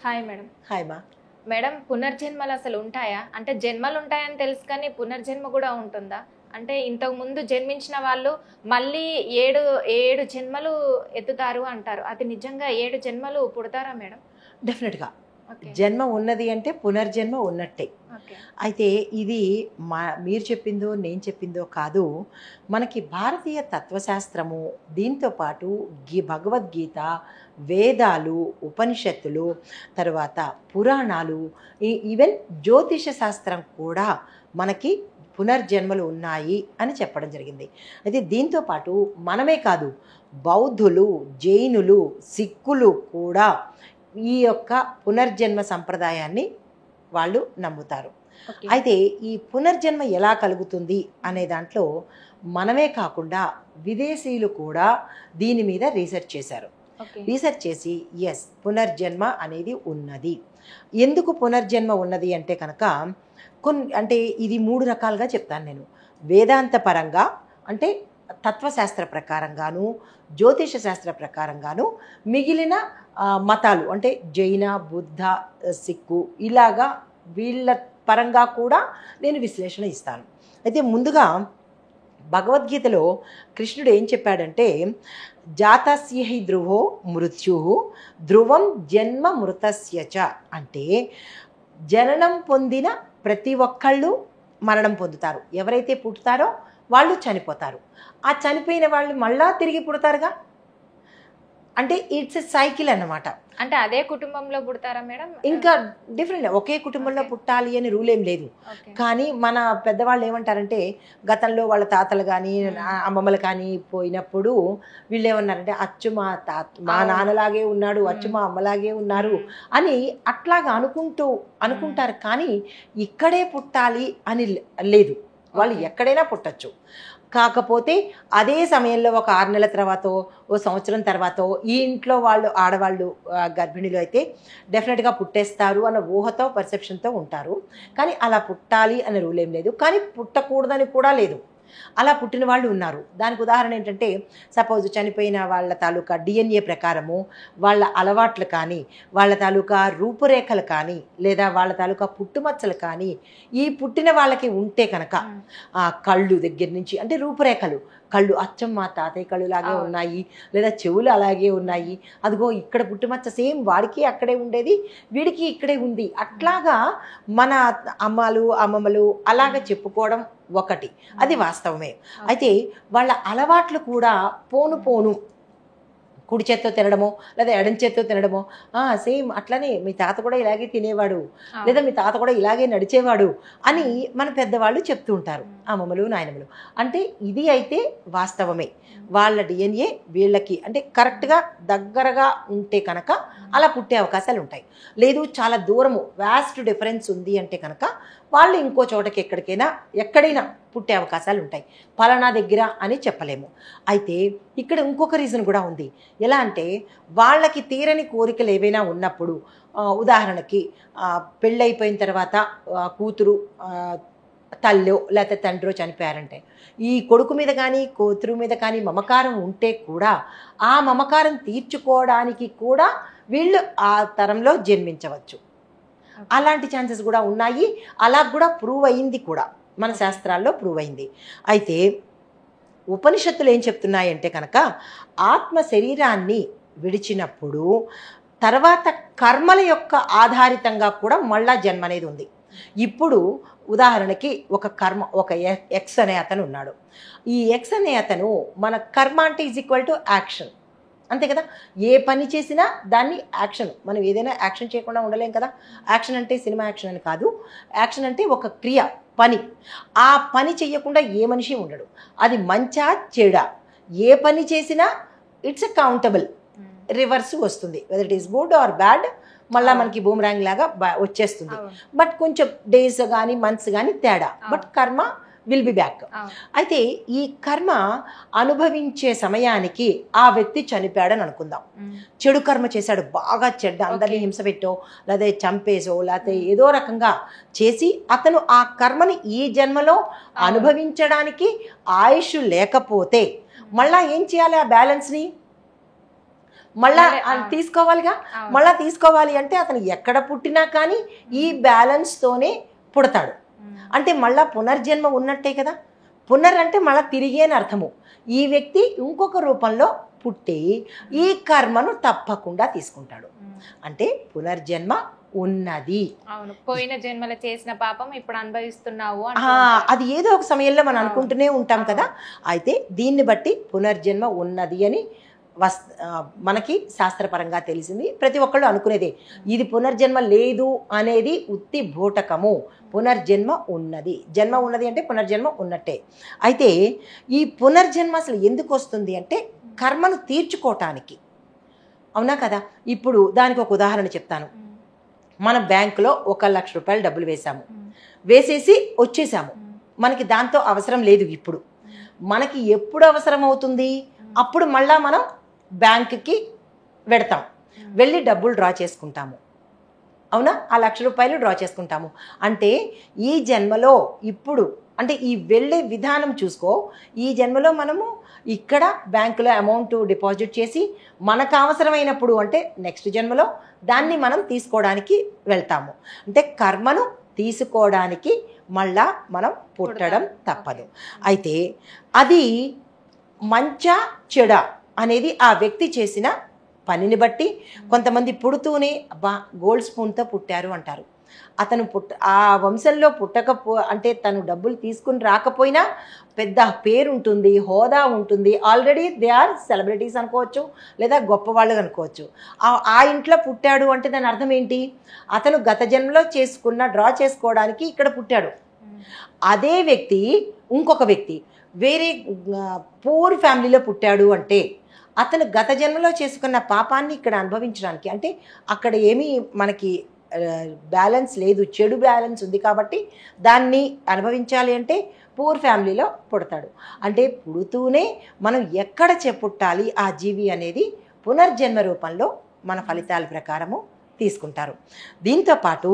Hi madam. Hi మా. Madam, పునర్జన్మలు అసలు ఉంటాయా? అంటే జన్మలు ఉంటాయని తెలుసు కానీ పునర్జన్మ కూడా ఉంటుందా? అంటే ఇంతకు ముందు జన్మించిన వాళ్ళు మళ్ళీ ఏడు ఏడు జన్మలు ఎత్తుతారు అంటారు. అది నిజంగా 7 జన్మలు పుడతారా మేడం? డెఫినెట్గా ఓకే. జన్మ ఉన్నది అంటే పునర్జన్మ ఉన్నట్టే. ఓకే. అయితే ఇది మీరు చెప్పిందో నేను చెప్పిందో కాదు, మనకి భారతీయ తత్వశాస్త్రము, దీంతో పాటు భగవద్గీత, వేదాలు, ఉపనిషత్తులు, తర్వాత పురాణాలు, ఈవెన్ జ్యోతిష శాస్త్రం కూడా మనకి పునర్జన్మలు ఉన్నాయి అని చెప్పడం జరిగింది. అయితే దీంతో పాటు మనమే కాదు, బౌద్ధులు, జైనులు, సిక్కులు కూడా ఈ యొక్క పునర్జన్మ సంప్రదాయాన్ని వాళ్ళు నమ్ముతారు. ఓకే. అయితే ఈ పునర్జన్మ ఎలా కలుగుతుంది అనే దాంట్లో మనమే కాకుండా విదేశీయులు కూడా దీని మీద రీసెర్చ్ చేశారు. ఓకే. రీసెర్చ్ చేసి ఎస్, పునర్జన్మ అనేది ఉన్నది. ఎందుకు పునర్జన్మ ఉన్నది అంటే కనుక అంటే ఇది 3 రకాలుగా చెప్తాను నేను. వేదాంత పరంగా అంటే తత్వశాస్త్ర ప్రకారంగాను, జ్యోతిష శాస్త్ర ప్రకారంగాను, మిగిలిన మతాలు అంటే జైన, బుద్ధ, సిక్కు ఇలాగా వీళ్ళ పరంగా కూడా నేను విశ్లేషణ ఇస్తాను. అయితే ముందుగా భగవద్గీతలో కృష్ణుడు ఏం చెప్పాడంటే, జాతస్య హి ధ్రువో మృత్యు ధ్రువం జన్మ మృతస్య చ, అంటే జననం పొందిన ప్రతి ఒక్కళ్ళు మరణం పొందుతారు. ఎవరైతే పుట్టుతారో వాళ్ళు చనిపోతారు. ఆ చనిపోయిన వాళ్ళు మళ్ళా తిరిగి పుడతారుగా. అంటే ఇట్స్ ఎ సైకిల్ అన్నమాట. అంటే అదే కుటుంబంలో పుడతారా మేడం? ఇంకా డిఫరెంట్, ఒకే కుటుంబంలో పుట్టాలి అని రూల్ ఏం లేదు. ఓకే. కానీ మన పెద్దవాళ్ళు ఏమంటారంటే, గతంలో వాళ్ళ తాతలు కానీ అమ్మమ్మలు కానీ పోయినప్పుడు వీళ్ళు ఏమన్నారంటే, అచ్చు మా నాన్నలాగే ఉన్నాడు, అచ్చు మా అమ్మలాగే ఉన్నారు అని అట్లాగా అనుకుంటారు. కానీ ఇక్కడే పుట్టాలి అని లేదు. వాళ్ళు ఎక్కడైనా పుట్టచ్చు. కాకపోతే అదే సమయంలో ఒక 6 నెలల తర్వాత, ఓ సంవత్సరం తర్వాత ఈ ఇంట్లో వాళ్ళు, ఆడవాళ్ళు గర్భిణీలు అయితే డెఫినెట్గా పుట్టేస్తారు అన్న ఊహతో, పర్సెప్షన్తో ఉంటారు. కానీ అలా పుట్టాలి అనే రూల్ ఏం లేదు. కానీ పుట్టకూడదని కూడా లేదు. అలా పుట్టిన వాళ్ళు ఉన్నారు. దానికి ఉదాహరణ ఏంటంటే, సపోజ్ చనిపోయిన వాళ్ళ తాలూకా డిఎన్ఏ ప్రకారము వాళ్ళ అలవాట్లు కానీ, వాళ్ళ తాలూకా రూపురేఖలు కానీ, లేదా వాళ్ళ తాలూకా పుట్టుమచ్చలు కానీ ఈ పుట్టిన వాళ్ళకి ఉంటే కనుక, ఆ కళ్ళు దగ్గర నుంచి అంటే రూపురేఖలు, కళ్ళు అచ్చం మా తాతయ్య కళ్ళు లాగే ఉన్నాయి, లేదా చెవులు అలాగే ఉన్నాయి, అదిగో ఇక్కడ పుట్టుమచ్చ సేమ్ వాడికి అక్కడే ఉండేది, వీడికి ఇక్కడే ఉంది, అట్లాగా మన అమ్మలు అమ్మమ్మలు అలాగ చెప్పుకోవడం ఒకటి, అది వాస్తవమే. అయితే వాళ్ళ అలవాట్లు కూడా పోను కుడి చేత్తో తినడమో లేదా ఎడం చేత్తో తినడమో, సేమ్ అట్లనే మీ తాత కూడా ఇలాగే తినేవాడు, లేదా మీ తాత కూడా ఇలాగే నడిచేవాడు అని మన పెద్దవాళ్ళు చెప్తూ ఉంటారు, అమ్మమ్మలు నాయనమ్మలు. అంటే ఇది అయితే వాస్తవమే. వాళ్ళ డిఎన్ఏ వీళ్ళకి అంటే కరెక్ట్గా దగ్గరగా ఉంటే కనుక అలా పుట్టే అవకాశాలు ఉంటాయి. లేదు చాలా దూరము, వ్యాస్ట్ డిఫరెన్స్ ఉంది అంటే కనుక వాళ్ళు ఇంకో చోటకి ఎక్కడైనా పుట్టే అవకాశాలు ఉంటాయి. పలానా దగ్గర అని చెప్పలేము. అయితే ఇక్కడ ఇంకొక రీజన్ కూడా ఉంది. ఎలా అంటే, వాళ్ళకి తీరని కోరికలు ఏవైనా ఉన్నప్పుడు, ఉదాహరణకి పెళ్ళైపోయిన తర్వాత కూతురు తల్లో లేకపోతే తండ్రో చనిపోయారంటే, ఈ కొడుకు మీద కానీ కూతురు మీద కానీ మమకారం ఉంటే కూడా ఆ మమకారం తీర్చుకోవడానికి కూడా వీళ్ళు ఆ తరంలో జన్మించవచ్చు. అలాంటి ఛాన్సెస్ కూడా ఉన్నాయి. అలా కూడా ప్రూవ్ అయింది కూడా, మన శాస్త్రాల్లో ప్రూవ్ అయింది. అయితే ఉపనిషత్తులు ఏం చెప్తున్నాయంటే కనుక, ఆత్మ శరీరాన్ని విడిచినప్పుడు తర్వాత కర్మల యొక్క ఆధారితంగా కూడా మళ్ళా జన్మ అనేది ఉంది. ఇప్పుడు ఉదాహరణకి ఒక ఎక్స్ అనే అతను ఉన్నాడు. ఈ ఎక్స్ అనే అతను మన కర్మ అంటే ఈక్వల్ టు యాక్షన్, అంతే కదా. ఏ పని చేసినా దాన్ని యాక్షన్, మనం ఏదైనా యాక్షన్ చేయకుండా ఉండలేం కదా. యాక్షన్ అంటే సినిమా యాక్షన్ అని కాదు, యాక్షన్ అంటే ఒక క్రియ, పని. ఆ పని చెయ్యకుండా ఏ మనిషి ఉండడు. అది మంచా చెడా, ఏ పని చేసినా ఇట్స్ ఎ కౌంటబుల్, రివర్స్ వస్తుంది. Whether it is good or bad, మళ్ళీ మనకి బూమరాంగ్ లాగా వచ్చేస్తుంది. బట్ కొంచెం డేస్ కానీ మంత్స్ కానీ తేడా, బట్ కర్మ విల్ బి బ్యాక్. అయితే ఈ కర్మ అనుభవించే సమయానికి ఆ వ్యక్తి చనిపోయాడని అనుకుందాం. చెడు కర్మ చేశాడు, బాగా చెడ్డ, అందరినీ హింస పెట్టో లేదా చంపేసో లేకపోతే ఏదో రకంగా చేసి అతను ఆ కర్మని ఈ జన్మలో అనుభవించడానికి ఆయుష్ లేకపోతే మళ్ళా ఏం చేయాలి? ఆ బ్యాలెన్స్ని మళ్ళా అవును. తీసుకోవాలిగా. అవును. మళ్ళా తీసుకోవాలి అంటే అతను ఎక్కడ పుట్టినా కానీ ఈ బ్యాలెన్స్తోనే పుడతాడు. అంటే మళ్ళా పునర్జన్మ ఉన్నట్టే కదా. పునర్ అంటే మళ్ళా తిరిగి అని అర్థము. ఈ వ్యక్తి ఇంకొక రూపంలో పుట్టి ఈ కర్మను తప్పకుండా తీసుకుంటాడు. అంటే పునర్జన్మ ఉన్నది. అవును, పోయిన జన్మలో చేసిన పాపం ఇప్పుడు అనుభవిస్తున్నావు అది ఏదో ఒక సమయంలో మనం అనుకుంటూనే ఉంటాం కదా. అయితే దీన్ని బట్టి పునర్జన్మ ఉన్నది అని మనకి శాస్త్రపరంగా తెలిసింది. ప్రతి ఒక్కళ్ళు అనుకునేదే ఇది పునర్జన్మ లేదు అనేది ఉత్తి భూటకము. పునర్జన్మ ఉన్నది, జన్మ ఉన్నది అంటే పునర్జన్మ ఉన్నట్టే. అయితే ఈ పునర్జన్మ అసలు ఎందుకు వస్తుంది అంటే కర్మను తీర్చుకోవటానికి. అవునా కదా. ఇప్పుడు దానికి ఒక ఉదాహరణ చెప్తాను. మన బ్యాంకులో 1,00,000 రూపాయలు డబ్బులు వేసాము, వేసేసి వచ్చేసాము. మనకి దాంతో అవసరం లేదు. ఇప్పుడు మనకి ఎప్పుడు అవసరం అవుతుంది, అప్పుడు మళ్ళా మనం బ్యాంకుకి వెడతాం, వెళ్ళి డబ్బులు డ్రా చేసుకుంటాము. అవునా, ఆ 1,00,000 రూపాయలు డ్రా చేసుకుంటాము. అంటే ఈ జన్మలో ఇప్పుడు అంటే ఈ వెళ్ళే విధానం చూసుకో. ఈ జన్మలో మనము ఇక్కడ బ్యాంకులో అమౌంట్ డిపాజిట్ చేసి మనకు అవసరమైనప్పుడు అంటే నెక్స్ట్ జన్మలో దాన్ని మనం తీసుకోవడానికి వెళ్తాము. అంటే కర్మను తీసుకోవడానికి మళ్ళా మనం పుట్టడం తప్పదు. అయితే అది మంచా చెడ అనేది ఆ వ్యక్తి చేసిన పనిని బట్టి. కొంతమంది పుడుతూనే అబ్బా గోల్డ్ స్పూన్తో పుట్టారు అంటారు. అతను ఆ వంశంలో అంటే తను డబ్బులు తీసుకుని రాకపోయినా పెద్ద పేరు ఉంటుంది, హోదా ఉంటుంది, ఆల్రెడీ దే ఆర్ సెలబ్రిటీస్ అనుకోవచ్చు, లేదా గొప్పవాళ్ళు అనుకోవచ్చు. ఆ ఇంట్లో పుట్టాడు అంటే దాని అర్థం ఏంటి, అతను గత జన్మలో డ్రా చేసుకోవడానికి ఇక్కడ పుట్టాడు. అదే వ్యక్తి ఇంకొక వ్యక్తి వేరే పూర్ ఫ్యామిలీలో పుట్టాడు అంటే అతను గత జన్మలో చేసుకున్న పాపాన్ని ఇక్కడ అనుభవించడానికి, అంటే అక్కడ ఏమీ మనకి బ్యాలెన్స్ లేదు, చెడు బ్యాలెన్స్ ఉంది కాబట్టి దాన్ని అనుభవించాలి అంటే పూర్ ఫ్యామిలీలో పుడతాడు. అంటే పుడుతూనే మనం ఎక్కడ పుట్టాలి ఆ జీవి అనేది పునర్జన్మ రూపంలో మన ఫలితాల ప్రకారము తీసుకుంటారు. దీంతో పాటు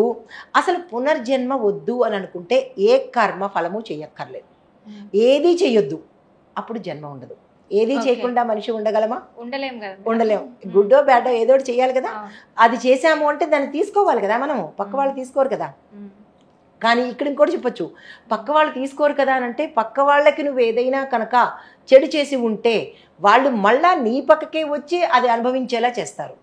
అసలు పునర్జన్మ వద్దు అని అనుకుంటే ఏ కర్మ ఫలము చేయక్కర్లేదు, ఏది చేయొద్దు, అప్పుడు జన్మ ఉండదు. ఏది చేయకుండా మనిషి ఉండగలమా? ఉండలేం. గుడ్డో బ్యాడో ఏదో చేయాలి కదా. అది చేసాము అంటే దాన్ని తీసుకోవాలి కదా మనము, పక్క వాళ్ళు తీసుకోరు కదా. కానీ ఇక్కడ ఇంకోటి చెప్పొచ్చు, పక్క వాళ్ళు తీసుకోరు కదా అని అంటే పక్క వాళ్ళకి నువ్వు ఏదైనా కనుక చెడు చేసి ఉంటే వాళ్ళు మళ్ళా నీ పక్కకే వచ్చి అది అనుభవించేలా చేస్తారు.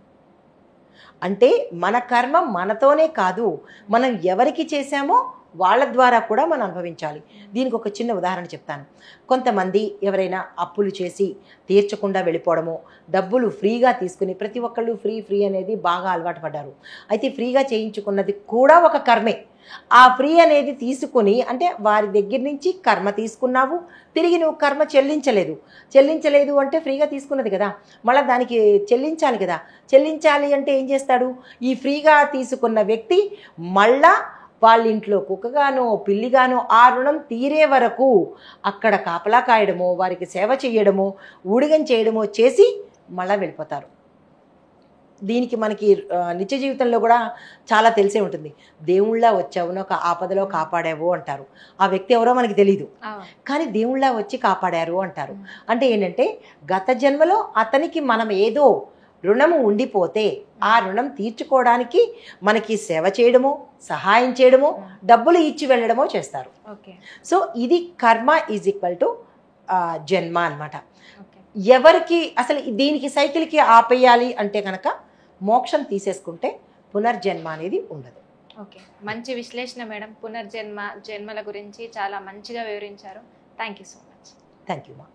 అంటే మన కర్మ మనతోనే కాదు, మనం ఎవరికి చేశామో వాళ్ళ ద్వారా కూడా మనం అనుభవించాలి. దీనికి ఒక చిన్న ఉదాహరణ చెప్తాను. కొంతమంది ఎవరైనా అప్పులు చేసి తీర్చకుండా వెళ్ళిపోవడము, డబ్బులు ఫ్రీగా తీసుకుని, ప్రతి ఒక్కళ్ళు ఫ్రీ అనేది బాగా అలవాటు పడ్డారు. అయితే ఫ్రీగా చేయించుకున్నది కూడా ఒక కర్మే. ఆ ఫ్రీ అనేది తీసుకుని అంటే వారి దగ్గర నుంచి కర్మ తీసుకున్నావు, తిరిగి నువ్వు కర్మ చెల్లించలేదు అంటే ఫ్రీగా తీసుకున్నది కదా, మళ్ళీ దానికి చెల్లించాలి కదా. చెల్లించాలి అంటే ఏం చేస్తాడు, ఈ ఫ్రీగా తీసుకున్న వ్యక్తి మళ్ళా వాళ్ళ ఇంట్లో కుక్కగానో పిల్లిగానో ఆ రుణం తీరే వరకు అక్కడ కాపలా కాయడమో, వారికి సేవ చేయడమో, ఊడిగం చేయడమో చేసి మళ్ళీ వెళ్ళిపోతారు. దీనికి మనకి నిత్య జీవితంలో కూడా చాలా తెలిసే ఉంటుంది. దేవుళ్ళ వచ్చావు, ఒక ఆపదలో కాపాడావు అంటారు. ఆ వ్యక్తి ఎవరో మనకి తెలీదు, కానీ దేవుళ్ళ వచ్చి కాపాడారు అంటారు. అంటే ఏంటంటే గత జన్మలో అతనికి మనం ఏదో రుణము ఉండిపోతే ఆ రుణం తీర్చుకోవడానికి మనకి సేవ చేయడమో, సహాయం చేయడమో, డబ్బులు ఇచ్చి వెళ్ళడమో చేస్తారు. సో ఇది కర్మ ఈజ్ ఈక్వల్ టు జన్మ అన్నమాట. ఎవరికి అసలు దీనికి సైకిల్కి ఆపేయాలి అంటే కనుక మోక్షం తీసేసుకుంటే పునర్జన్మ అనేది ఉండదు. ఓకే, మంచి విశ్లేషణ మేడం. జన్మల గురించి చాలా మంచిగా వివరించారు. Thank you so much. Thank you మా.